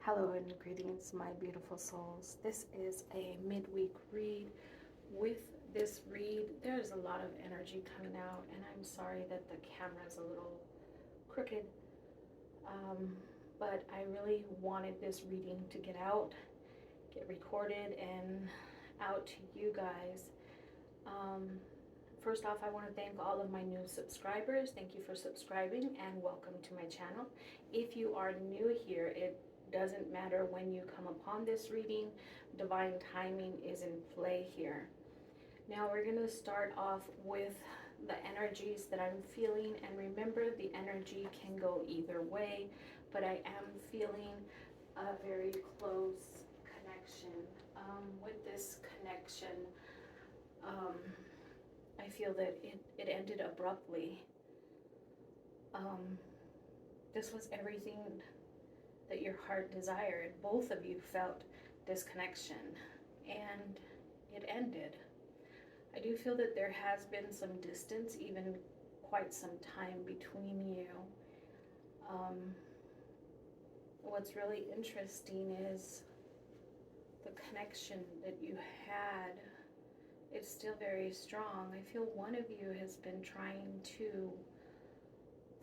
Hello and greetings, my beautiful souls. This is a midweek read. With this read, there's a lot of energy coming out, and I'm sorry that the camera is a little crooked, but I really wanted this reading to get out, get recorded, and out to you guys. First off, I want to thank all of my new subscribers. Thank you for subscribing and welcome to my channel. If you are new here, it doesn't matter when you come upon this reading, divine timing is in play here. Now we're going to start off with the energies that I'm feeling, and remember, the energy can go either way, but I am feeling a very close connection. With this connection, I feel that it ended abruptly. This was everything that your heart desired. Both of you felt this connection, and it ended. I do feel that there has been some distance, even quite some time between you. What's really interesting is the connection that you had. It's still very strong. I feel one of you has been trying to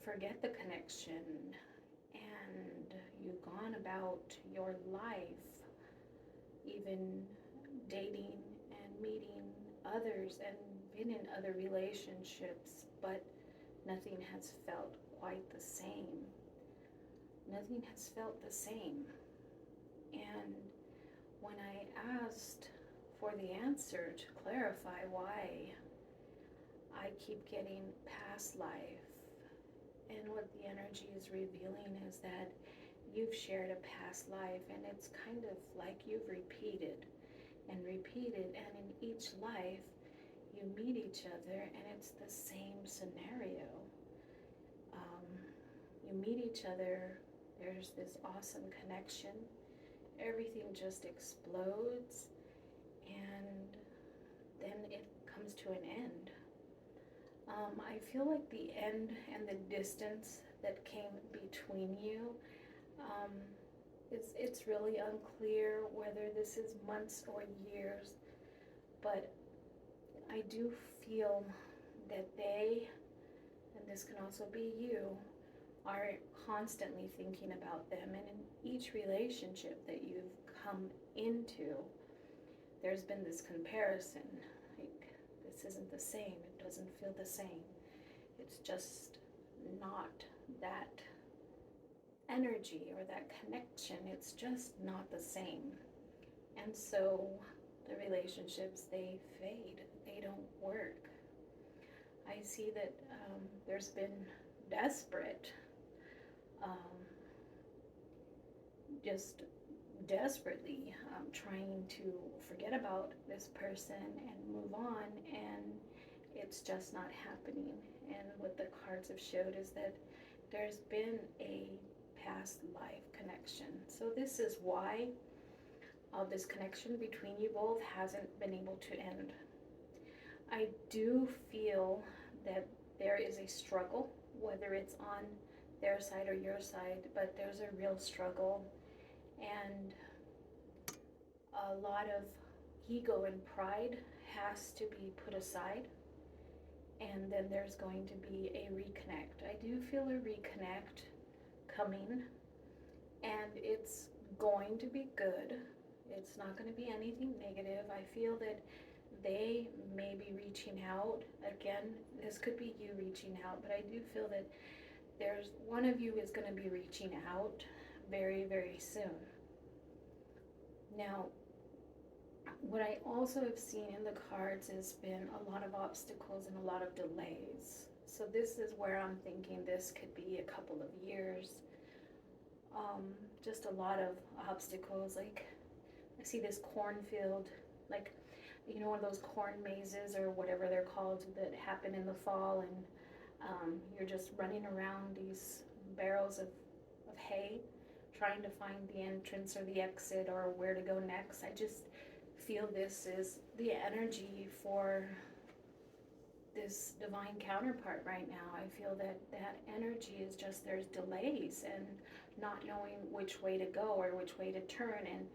forget the connection, and you've gone about your life, even dating and meeting others and been in other relationships, but nothing has felt quite the same. Nothing has felt the same. And when I asked for the answer to clarify why I keep getting past life, and what the energy is revealing is that you've shared a past life, and it's kind of like you've repeated and repeated, and in each life you meet each other and it's the same scenario. You meet each other, there's this awesome connection, everything just explodes, and then it comes to an end. I feel like the end and the distance that came between you, it's really unclear whether this is months or years, but I do feel that they, and this can also be you, are constantly thinking about them. And in each relationship that you've come into, there's been this comparison. Like, this isn't the same. It doesn't feel the same. It's just not that energy or that connection. It's just not the same. And so the relationships, they fade. They don't work. I see that there's been desperate, just desperately trying to forget about this person and move on, and it's just not happening. And what the cards have showed is that there's been a past life connection. So this is why this connection between you both hasn't been able to end. I do feel that there is a struggle, whether it's on their side or your side, but there's a real struggle, and a lot of ego and pride has to be put aside, and then there's going to be a reconnect. I do feel a reconnect coming, and it's going to be good. It's not going to be anything negative. I feel that they may be reaching out. Again, this could be you reaching out, but I do feel that there's one of you is going to be reaching out very, very soon. Now, what I also have seen in the cards has been a lot of obstacles and a lot of delays. So this is where I'm thinking this could be a couple of years. Just a lot of obstacles. Like, I see this cornfield, like, you know, one of those corn mazes or whatever they're called that happen in the fall, and you're just running around these barrels of hay trying to find the entrance or the exit or where to go next. I just feel this is the energy for this divine counterpart right now. I feel that that energy is just, there's delays and not knowing which way to go or which way to turn, and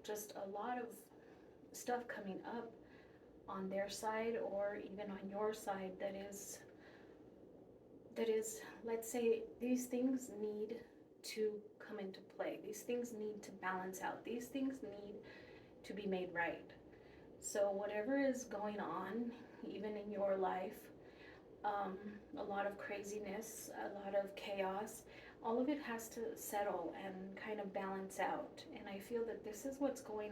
just a lot of stuff coming up on their side or even on your side that is, let's say, these things need to come into play. These things need to balance out. These things need to be made right. So whatever is going on, even in your life, a lot of craziness, a lot of chaos, all of it has to settle and kind of balance out. And I feel that this is what's going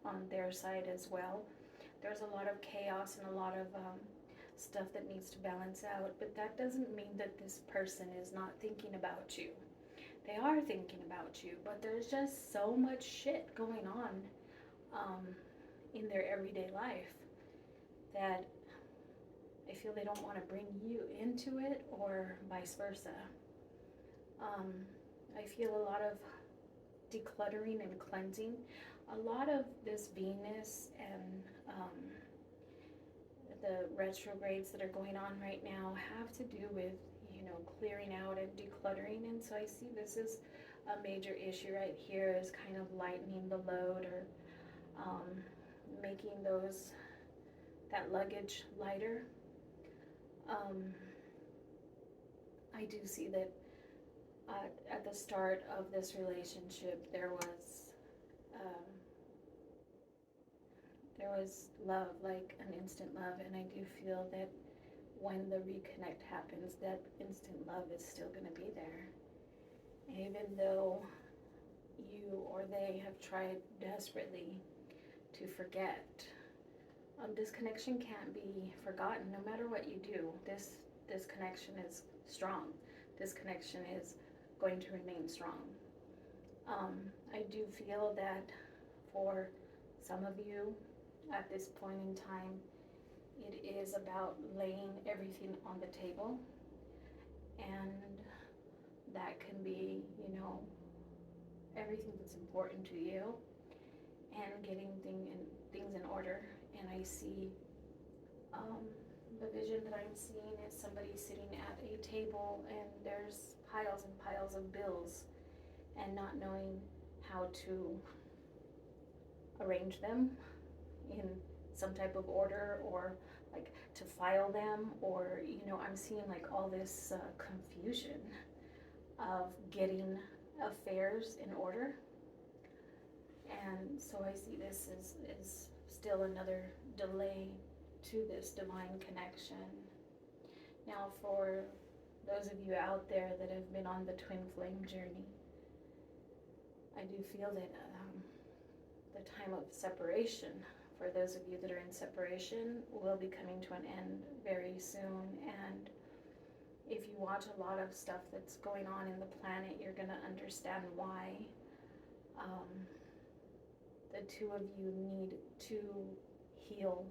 on their side as well. There's a lot of chaos and a lot of stuff that needs to balance out, but that doesn't mean that this person is not thinking about you. They are thinking about you, but there's just so much shit going on in their everyday life that I feel they don't want to bring you into it, or vice versa. I feel a lot of decluttering and cleansing. A lot of this Venus and the retrogrades that are going on right now have to do with, clearing out and decluttering. And so I see this is a major issue right here, is kind of lightening the load, or making that luggage lighter. I do see that at the start of this relationship there was love, like an instant love, and I do feel that when the reconnect happens, that instant love is still going to be there, even though you or they have tried desperately to forget. This connection can't be forgotten no matter what you do. This connection is strong. This connection is going to remain strong. I do feel that for some of you at this point in time, it is about laying everything on the table, and that can be, everything that's important to you, and getting things in order. And I see the vision that I'm seeing is somebody sitting at a table and there's piles and piles of bills, and not knowing how to arrange them in some type of order, or like to file them, or I'm seeing like all this confusion of getting affairs in order. And so I see this is still another delay to this divine connection. Now, for those of you out there that have been on the twin flame journey, I do feel that the time of separation, for those of you that are in separation, will be coming to an end very soon. And if you watch a lot of stuff that's going on in the planet, you're going to understand why the two of you need to heal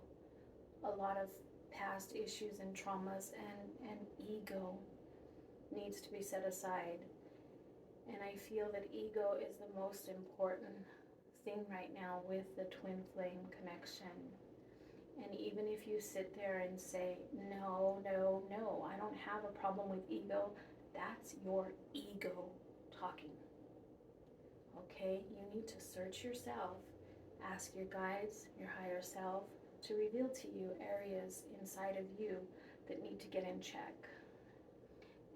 a lot of past issues and traumas, and ego needs to be set aside. And I feel that ego is the most important thing right now with the twin flame connection. And even if you sit there and say, no, I don't have a problem with ego, that's your ego talking. Okay? You need to search yourself, ask your guides, your higher self, to reveal to you areas inside of you that need to get in check.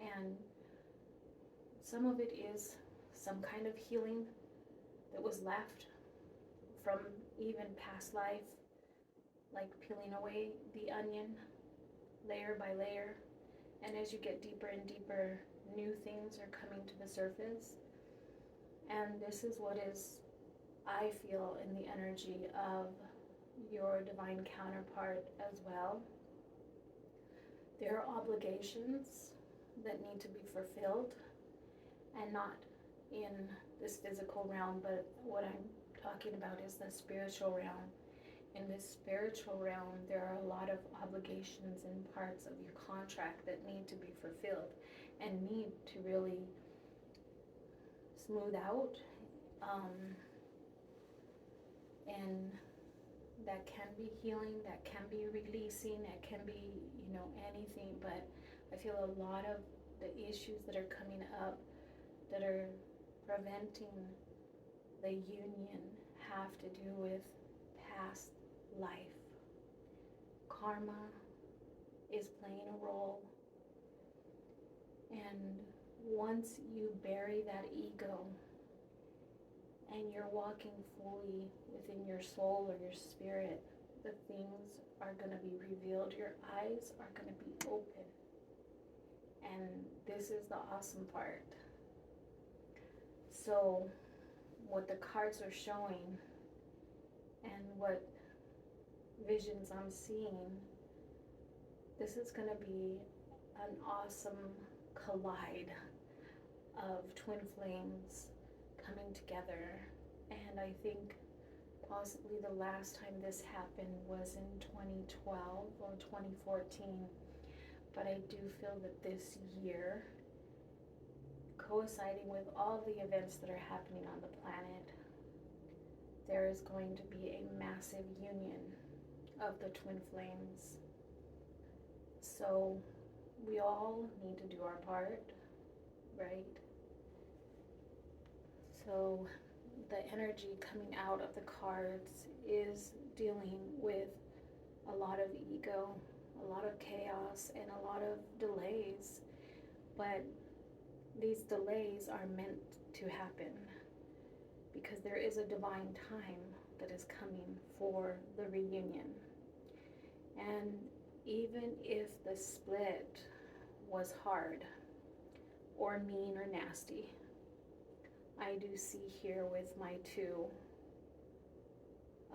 And some of it is some kind of healing that was left from even past life, like peeling away the onion layer by layer. And as you get deeper and deeper, new things are coming to the surface. And this is what is, I feel, in the energy of your divine counterpart as well. There are obligations that need to be fulfilled, and not in this physical realm, but what I'm talking about is the spiritual realm. In this spiritual realm, there are a lot of obligations and parts of your contract that need to be fulfilled and need to really smooth out and that can be healing, that can be releasing, it can be, anything. But I feel a lot of the issues that are coming up that are preventing the union have to do with past life. Karma is playing a role, and once you bury that ego and you're walking fully within your soul or your spirit, the things are going to be revealed. Your eyes are going to be open. And this is the awesome part. So what the cards are showing and what visions I'm seeing, this is going to be an awesome collide of twin flames coming together. And I think possibly the last time this happened was in 2012 or 2014. But I do feel that this year, coinciding with all the events that are happening on the planet, there is going to be a massive union of the twin flames. So we all need to do our part, right? So the energy coming out of the cards is dealing with a lot of ego, a lot of chaos, and a lot of delays. But these delays are meant to happen because there is a divine time that is coming for the reunion. And even if the split was hard or mean or nasty, I do see here with my 2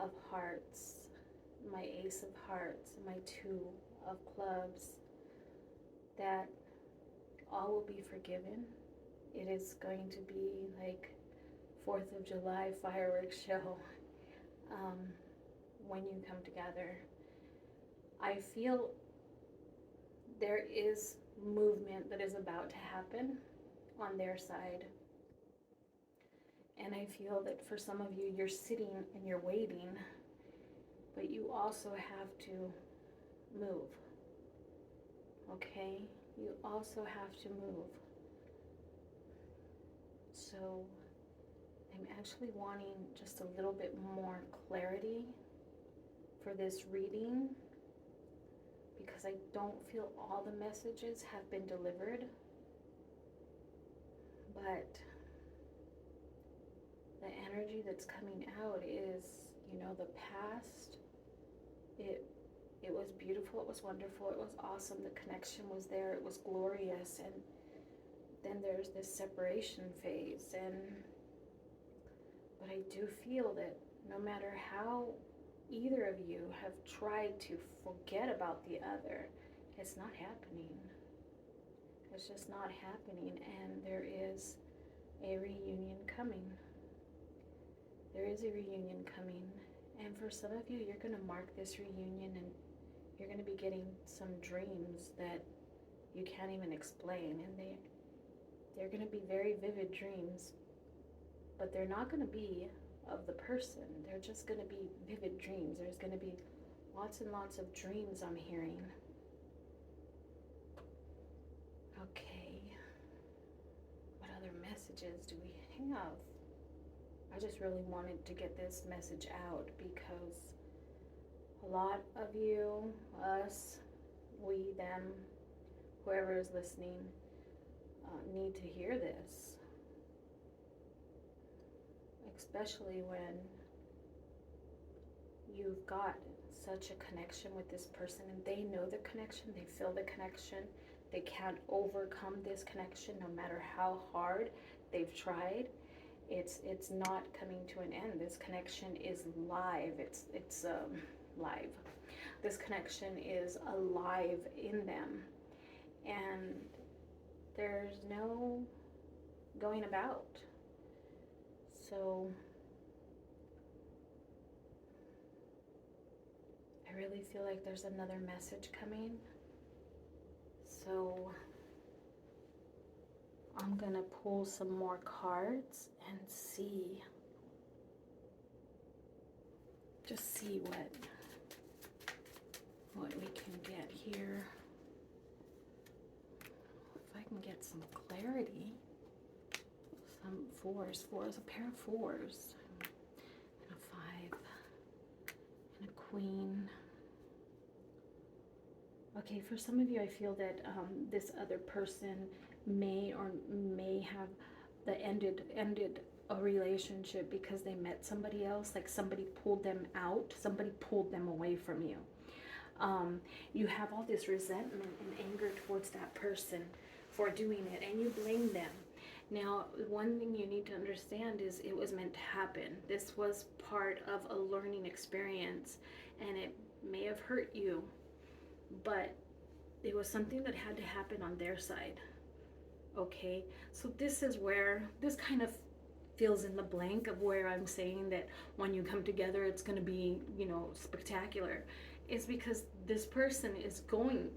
of hearts, my ace of hearts, my 2 of clubs, that all will be forgiven. It is going to be like 4th of July fireworks show when you come together. I feel there is movement that is about to happen on their side. And I feel that for some of you, you're sitting and you're waiting, but you also have to move. Okay? You also have to move. So I'm actually wanting just a little bit more clarity for this reading because I don't feel all the messages have been delivered. But the energy that's coming out is, the past. It was beautiful, it was wonderful, it was awesome, the connection was there, it was glorious, and then there's this separation phase. But I do feel that no matter how either of you have tried to forget about the other, it's not happening. It's just not happening, and there is a reunion coming. There is a reunion coming, and for some of you, you're going to mark this reunion, and you're going to be getting some dreams that you can't even explain, and they're going to be very vivid dreams, but they're not going to be of the person. They're just going to be vivid dreams. There's going to be lots and lots of dreams I'm hearing. Okay, what other messages do we have? I just really wanted to get this message out because a lot of you, us, we, them, whoever is listening, need to hear this. Especially when you've got such a connection with this person and they know the connection, they feel the connection, they can't overcome this connection no matter how hard they've tried. It's not coming to an end. This connection is live. It's live. This connection is alive in them, and there's no going about. So I really feel like there's another message coming. So I'm gonna pull some more cards and see just see what we can get here. If I can get some clarity. Some fours, a pair of fours, and a 5, and a queen. Okay, for some of you, I feel that this other person may have ended a relationship because they met somebody else, like somebody pulled them out, somebody pulled them away from you. You have all this resentment and anger towards that person for doing it, and you blame them. Now, one thing you need to understand is it was meant to happen. This was part of a learning experience, and it may have hurt you, but it was something that had to happen on their side. Okay, so this is where this kind of fills in the blank of where I'm saying that when you come together, it's going to be, spectacular. It's because this person is going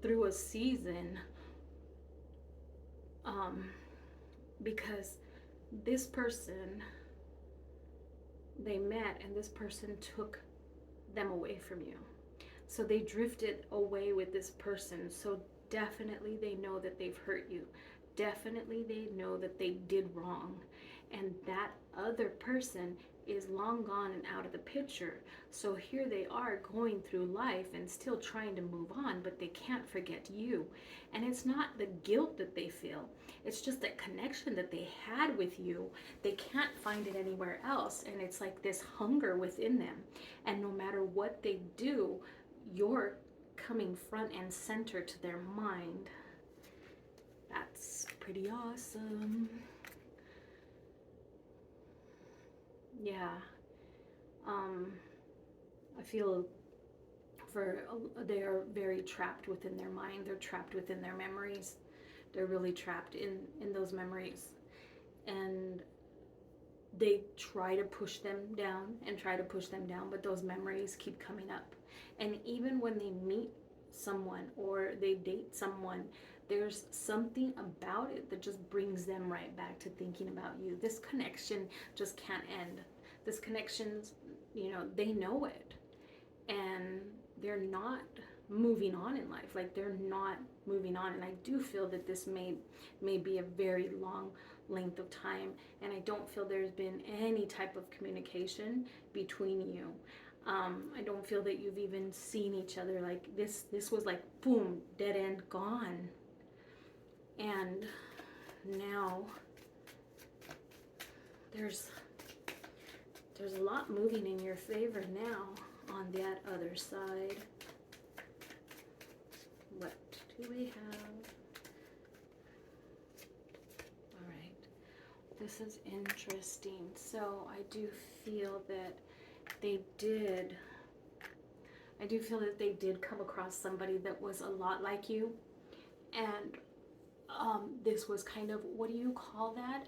through a season, because this person they met and this person took them away from you. So they drifted away with this person. So definitely they know that they've hurt you. Definitely they know that they did wrong. And that other person is long gone and out of the picture. So here they are going through life and still trying to move on, but they can't forget you. And it's not the guilt that they feel. It's just that connection that they had with you. They can't find it anywhere else. And it's like this hunger within them. And no matter what they do, you're coming front and center to their mind. That's pretty awesome. Yeah. I feel they are very trapped within their mind. They're trapped within their memories. They're really trapped in those memories. And they try to push them down, but those memories keep coming up. And even when they meet someone or they date someone, there's something about it that just brings them right back to thinking about you. This connection just can't end. This connection's, they know it. And they're not moving on in life. Like, they're not moving on. And I do feel that this may be a very long length of time. And I don't feel there's been any type of communication between you. I don't feel that you've even seen each other. Like, this was like, boom, dead end, gone. And now there's a lot moving in your favor now on that other side. What do we have? All right. This is interesting. So I do feel that they did come across somebody that was a lot like you. And this was kind of, what do you call that?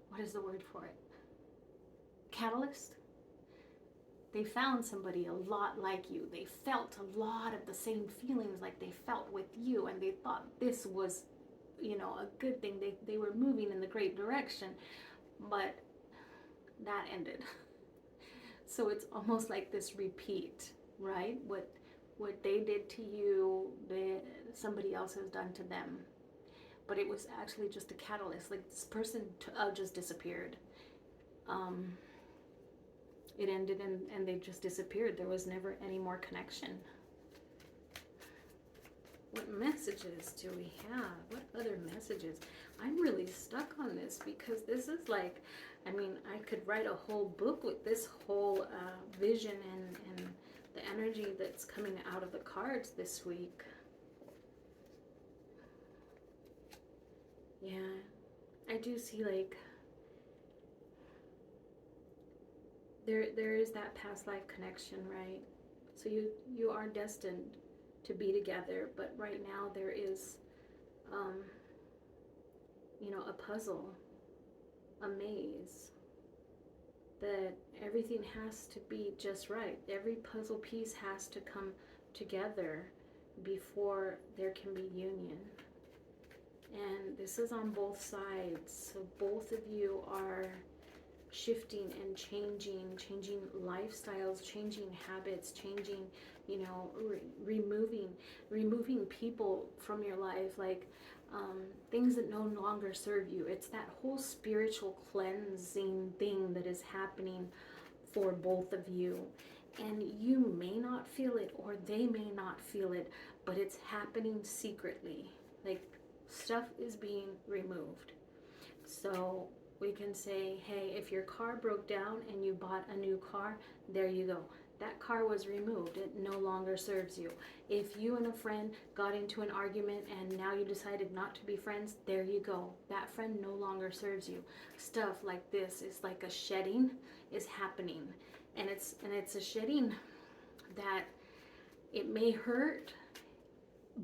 What is the word for it? Catalyst? They found somebody a lot like you. They felt a lot of the same feelings like they felt with you, and they thought this was, a good thing. They were moving in the great direction, but that ended. So it's almost like this repeat, right? What they did to you, somebody else has done to them. But it was actually just a catalyst. Like, this person just disappeared. It ended and they just disappeared. There was never any more connection. What messages do we have? What other messages? I'm really stuck on this because this is like, I could write a whole book with this whole vision and the energy that's coming out of the cards this week. Yeah, I do see like there is that past life connection, right? So you are destined to be together, but right now there is a puzzle, a maze, that everything has to be just right. Every puzzle piece has to come together before there can be union. And this is on both sides. So both of you are shifting and changing lifestyles, changing habits, changing, you know, removing people from your life, like things that no longer serve you. It's that whole spiritual cleansing thing that is happening for both of you. And you may not feel it, or they may not feel it, but it's happening secretly. Like, stuff is being removed. So we can say, hey, if your car broke down and you bought a new car, there you go. That car was removed. It no longer serves you. If you and a friend got into an argument and now you decided not to be friends, there you go. That friend no longer serves you. Stuff like this is like a shedding is happening. And it's a shedding that it may hurt,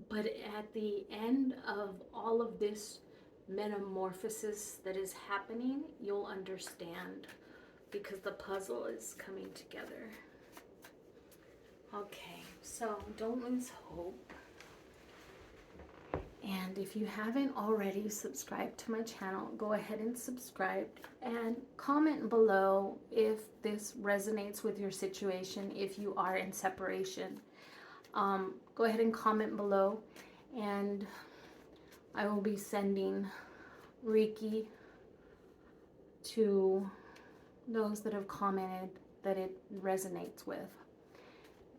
but at the end of all of this metamorphosis that is happening, you'll understand, because the puzzle is coming together. Okay, so don't lose hope. And if you haven't already subscribed to my channel, go ahead and subscribe, and comment below if this resonates with your situation, if you are in separation. Go ahead and comment below, and I will be sending Reiki to those that have commented that it resonates with.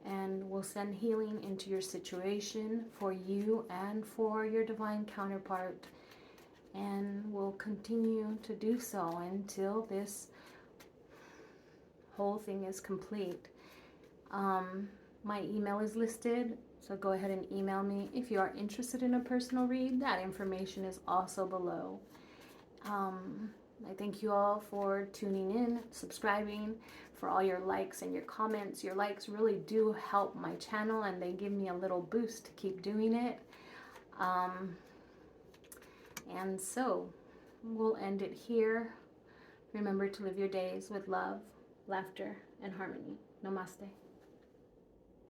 And we'll send healing into your situation for you and for your divine counterpart. And we'll continue to do so until this whole thing is complete. My email is listed, so go ahead and email me. If you are interested in a personal read, that information is also below. I thank you all for tuning in, subscribing, for all your likes and your comments. Your likes really do help my channel, and they give me a little boost to keep doing it. And so we'll end it here. Remember to live your days with love, laughter, and harmony. Namaste.